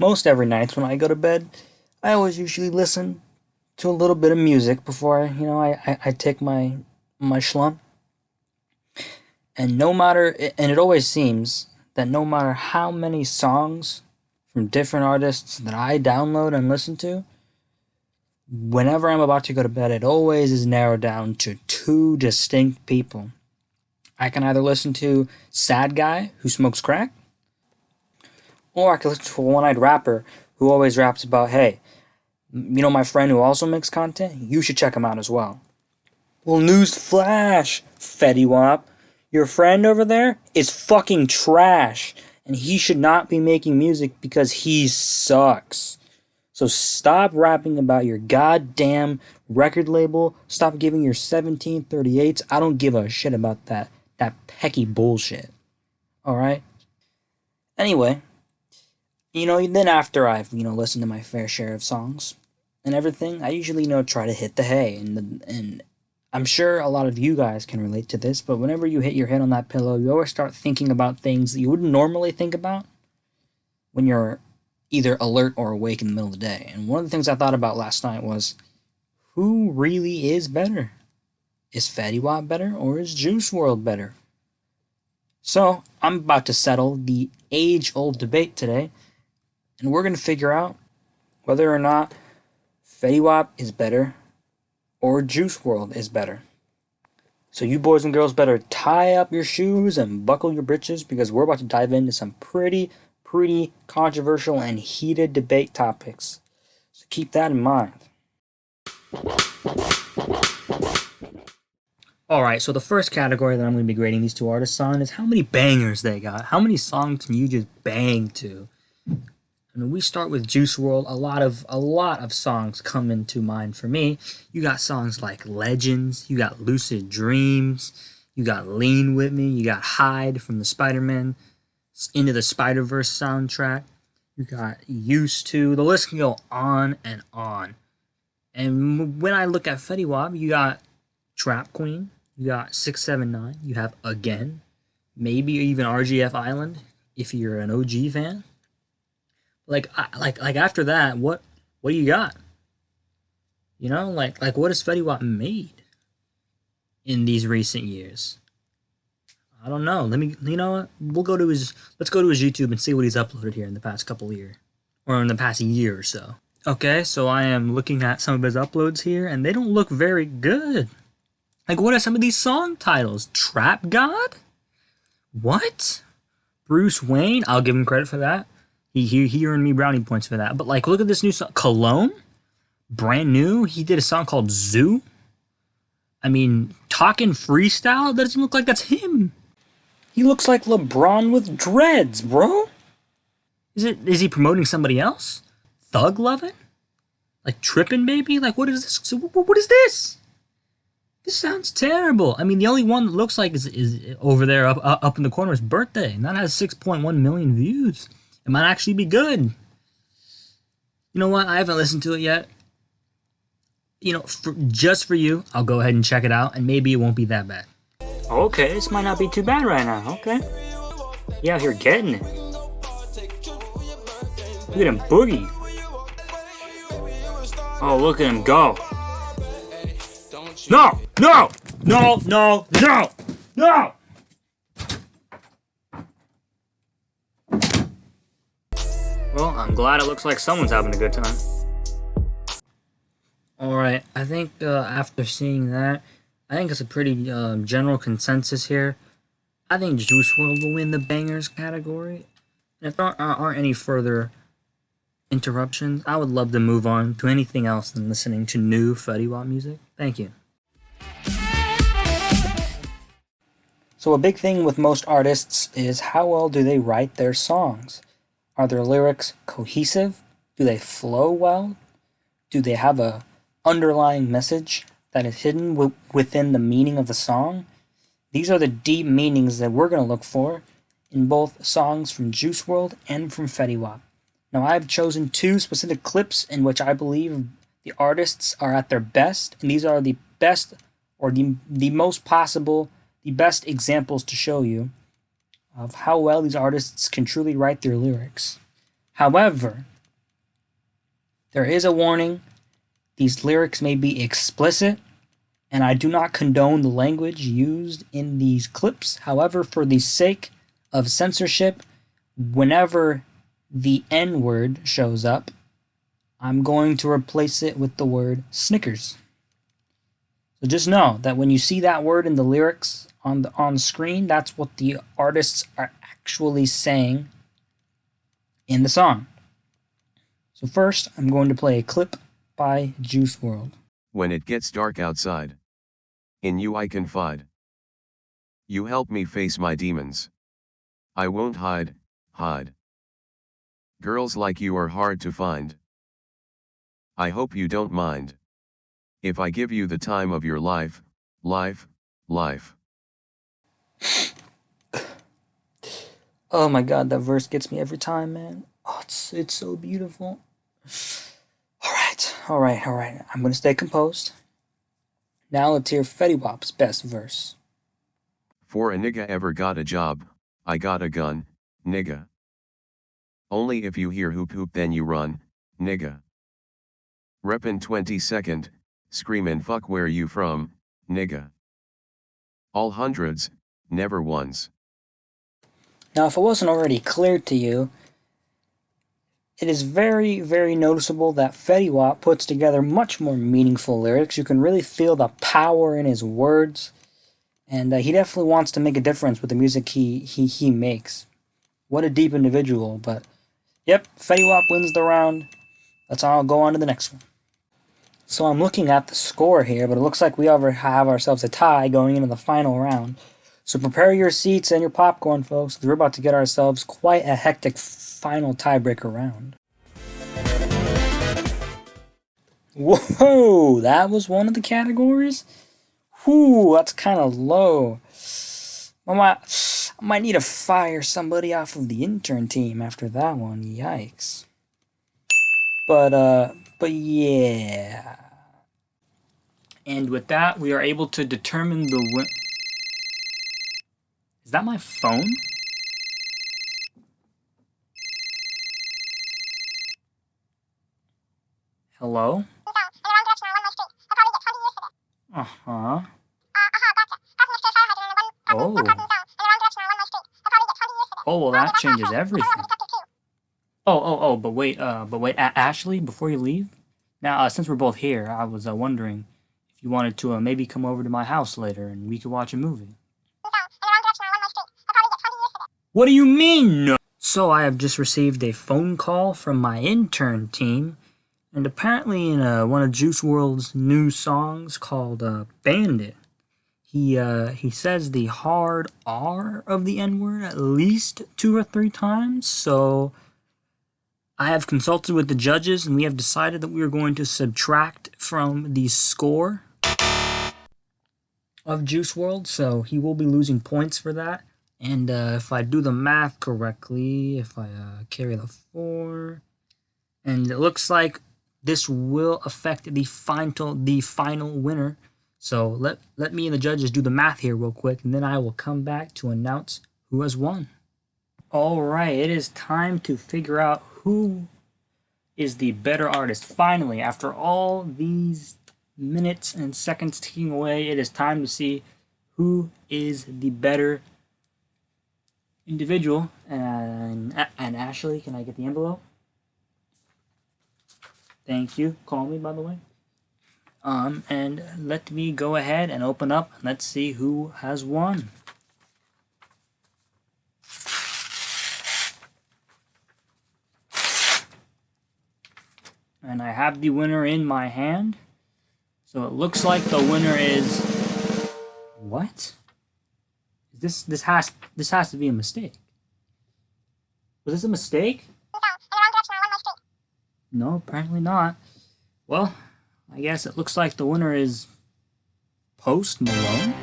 most every night when I go to bed, I always usually listen to a little bit of music before I take my schlump. And it always seems that no matter how many songs from different artists that I download and listen to, whenever I'm about to go to bed, it always is narrowed down to two distinct people. I can either listen to Sad Guy who smokes crack, or I can listen to a one-eyed rapper who always raps about, hey, my friend who also makes content, you should check him out as well. Well, news flash, Fetty Wap. Your friend over there is fucking trash, and he should not be making music because he sucks. So stop rapping about your goddamn record label. Stop giving your 1738s. I don't give a shit about that pecky bullshit. Alright? Anyway, then after I've, listened to my fair share of songs and everything, I usually, try to hit the hay. And I'm sure a lot of you guys can relate to this, but whenever you hit your head on that pillow, you always start thinking about things that you wouldn't normally think about when you're either alert or awake in the middle of the day. And one of the things I thought about last night was, who really is better? Is Fetty Wap better, or is Juice Wrld better? So, I'm about to settle the age-old debate today, and we're going to figure out whether or not Fetty Wap is better or Juice Wrld is better. So you boys and girls better tie up your shoes and buckle your britches, because we're about to dive into some pretty controversial and heated debate topics. So keep that in mind. Alright, so the first category that I'm going to be grading these two artists on is how many bangers they got. How many songs can you just bang to? I mean, we start with Juice Wrld. A lot of songs come into mind for me. You got songs like Legends, you got Lucid Dreams, you got Lean With Me, you got Hide from the Spider-Man Into the Spider-Verse soundtrack, you got Used To. The list can go on and on. And when I look at Fetty Wap, you got Trap Queen, you got 679, you have Again, maybe even RGF Island if you're an OG fan. Like after that, what do you got? Like what has Fetty Wap made in these recent years? I don't know. Let's go to his YouTube and see what he's uploaded here in the past couple of years, or in the past year or so. Okay, so I am looking at some of his uploads here, and they don't look very good. Like, what are some of these song titles? Trap God? What? Bruce Wayne? I'll give him credit for that. He earned me brownie points for that. But look at this new song, Cologne, brand new. He did a song called Zoo. I mean, talking freestyle. That doesn't look like that's him. He looks like LeBron with dreads, bro. Is he promoting somebody else? Thug Lovin'? Like Trippin' Baby? Like what is this? What is this? This sounds terrible. I mean, the only one that looks like is over there up in the corner is Birthday, and that has 6.1 million views. It might actually be good. You know what? I haven't listened to it yet. Just for you, I'll go ahead and check it out, and maybe it won't be that bad. Okay, this might not be too bad right now. Okay. He out here getting it. Look at him boogie. Oh, look at him go. No! No! No! No! No! No! Well, I'm glad it looks like someone's having a good time. Alright, I think after seeing that, I think it's a pretty general consensus here. I think Juice Wrld will win the bangers category. And if there aren't any further interruptions, I would love to move on to anything else than listening to new Fetty Wap music. Thank you. So a big thing with most artists is how well do they write their songs? Are their lyrics cohesive? Do they flow well? Do they have a underlying message that is hidden within the meaning of the song? These are the deep meanings that we're going to look for in both songs from Juice Wrld and from Fetty Wap. Now, I've chosen two specific clips in which I believe the artists are at their best, and these are the best, or the most possible, the best examples to show you of how well these artists can truly write their lyrics. However, There is a warning. These lyrics may be explicit, and I do not condone the language used in these clips. However, for the sake of censorship, whenever the N word shows up, I'm going to replace it with the word Snickers. So just know that when you see that word in the lyrics on screen, that's what the artists are actually saying in the song. So first, I'm going to play a clip by Juice WRLD. When it gets dark outside, in you I confide. You help me face my demons. I won't hide. Girls like you are hard to find. I hope you don't mind if I give you the time of your life. Oh my god, that verse gets me every time, man. Oh, it's so beautiful. All right. I'm gonna stay composed. Now let's hear Fetty Wap's best verse. For a nigga ever got a job, I got a gun, nigga. Only if you hear hoop hoop then you run, nigga. Reppin' 22nd, screamin' fuck where you from, nigga. All hundreds, never ones. Now, if it wasn't already clear to you, it is very, very noticeable that Fetty Wap puts together much more meaningful lyrics. You can really feel the power in his words, and he definitely wants to make a difference with the music he makes. What a deep individual, but yep, Fetty Wap wins the round. Let's all go on to the next one. So I'm looking at the score here, but it looks like we have ourselves a tie going into the final round. So prepare your seats and your popcorn, folks, because we're about to get ourselves quite a hectic final tiebreaker round. Whoa, that was one of the categories? Whew, that's kind of low. I might need to fire somebody off of the intern team after that one. Yikes. But yeah. And with that, we are able to determine the win. Is that my phone? Hello? Uh-huh. Oh. Oh, well, that changes everything. But wait, Ashley, before you leave, now, since we're both here, I was wondering if you wanted to maybe come over to my house later and we could watch a movie. What do you mean, no? So I have just received a phone call from my intern team, and apparently in one of Juice WRLD's new songs called Bandit, he says the hard R of the N-word at least 2 or 3 times, so I have consulted with the judges, and we have decided that we are going to subtract from the score of Juice WRLD, so he will be losing points for that. And if I do the math correctly, if I carry the 4, and it looks like this will affect the final winner. So let me and the judges do the math here real quick, and then I will come back to announce who has won. All right, it is time to figure out who is the better artist. Finally, after all these minutes and seconds ticking away, it is time to see who is the better individual. And Ashley, can I get the envelope? Thank you. Call me, by the way. And let me go ahead and open up. Let's see who has won. And I have the winner in my hand. So it looks like the winner is... What? This has to be a mistake. Was this a mistake? No, apparently not. Well, I guess it looks like the winner is Post Malone.